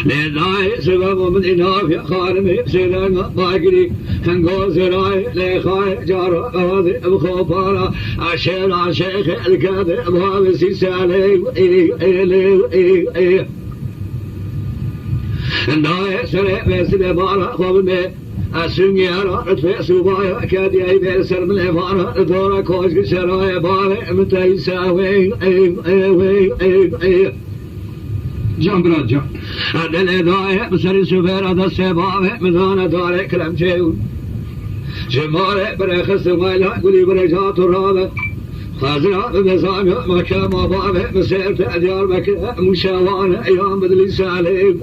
لذاي سبب من إناف يا خارمي سيدنا باقري هنقول زراي لخاي جار غاضي بخوفارا عشير عشيخ الكاذب هذا سيسالي ناي سرع بسد بارا خوبمي أسمي أنا رتفع سبايا كادي بيسر من الفارا دورا كوش سراي بارا متى يساوي جان براد جان أدل داي بسر سفر هذا السباب مدانا داري كلام شيء جمال برخص مالا قولي برجات الرابع خازنا بمزامع مكان مبابع مسير تأديار بكرة مشاوانا أيام بدل ساليب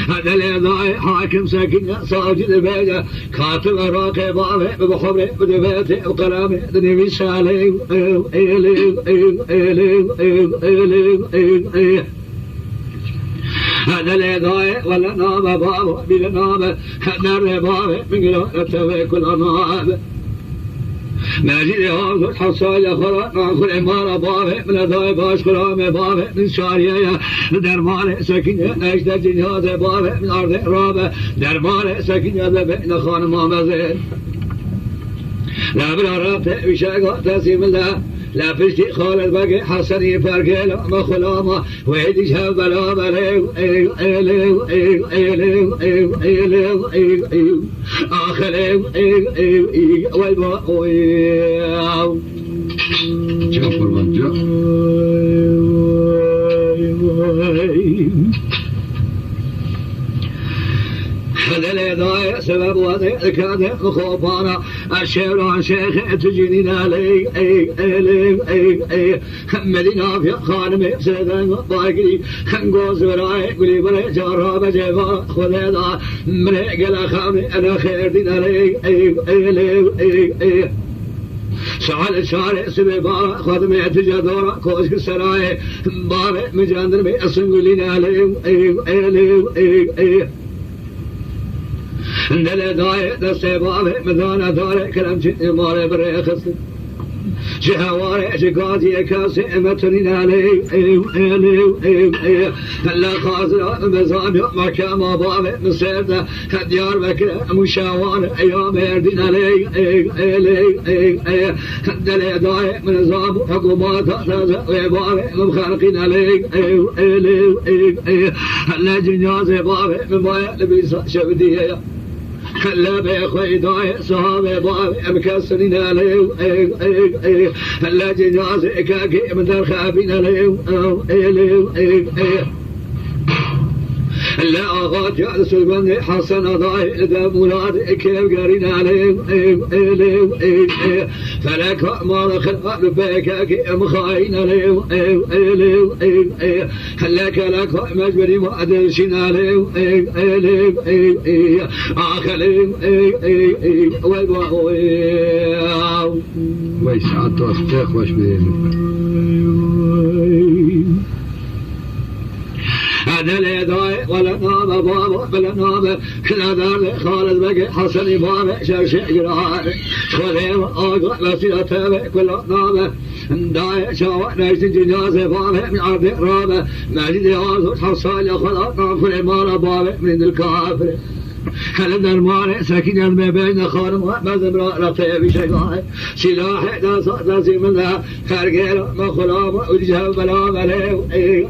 أدل داي حاكم سكينة ساجد بيجا كاتب راقي بابع بخبري بدبيتي وقلامي دنيوي ساليب هذا الإضاءة ولا نام بابا بلا نام هذا الربابة من قلوة كل نام ماجد هذا حصايا خلا ناخذ إمارة بابا من الضاي باش خلام بابا من شارية درمان سكينة أجد جنيات بابا من أرض رابة درمان سكينة بين خان ما مزين لا بلا رابط وشاقة تسيم الله لا بشتي خالد بقي حسني فرقي لا ما خلاما ويدي شاب لا بليو آخر ويبا جعفر من هذا الإضاءة سبب وضع كان خوفانا الشير عن شيخ تجيني لي مدينة في خانمي سيدان باقري خنقوز وراي قولي بري جارة بجيبا خذيدا مريق الأخامي أنا خير دين لي شعال شارع سبيبارا خدمي تجدورا كوشك سراي باري مجاندر بي أسنقلين عليهم دل داي دسبابه مدانا داري كلام جئ ماري بريخس جهواري جقاتي كاسي متنين علي هلا خازر مزامي مكان بابي مسيرنا ديار بكرة مشاوان ايام يردين علي دل داي من نظام حكومات وبابي مخالقين علي هلا جنياز بابي من بايا لبيس شبديه هلا بأخوي داي صحابي بابي مكسرين عليه هلا جنازة كاكي من دار خابين عليه هلا أغاد يا سلمان حسن ضاي إذا مولاد كيف قارين عليه فلك ما دخل بكاكي مخاين عليه هلا كلك مجبري ما أدرشين عليه آخر ويسعد أصدق وش بينه هذا الإضاءة ولا نام بابا بلا نام كلا دار خالد بقي حسني بابا شرشع قرار خذيم أقرأ بسيطة تابع كل نام داي شاوة نجد جنازة بابا من عرض رابع مجد يوازو حصال خلاص ناكل إمارة بابا من الكافر هل درمان سكين ما بين خارم مزمرا رفع بشيء سلاح داسي من ذا خرجل ما خلام وجه بلا بلا وي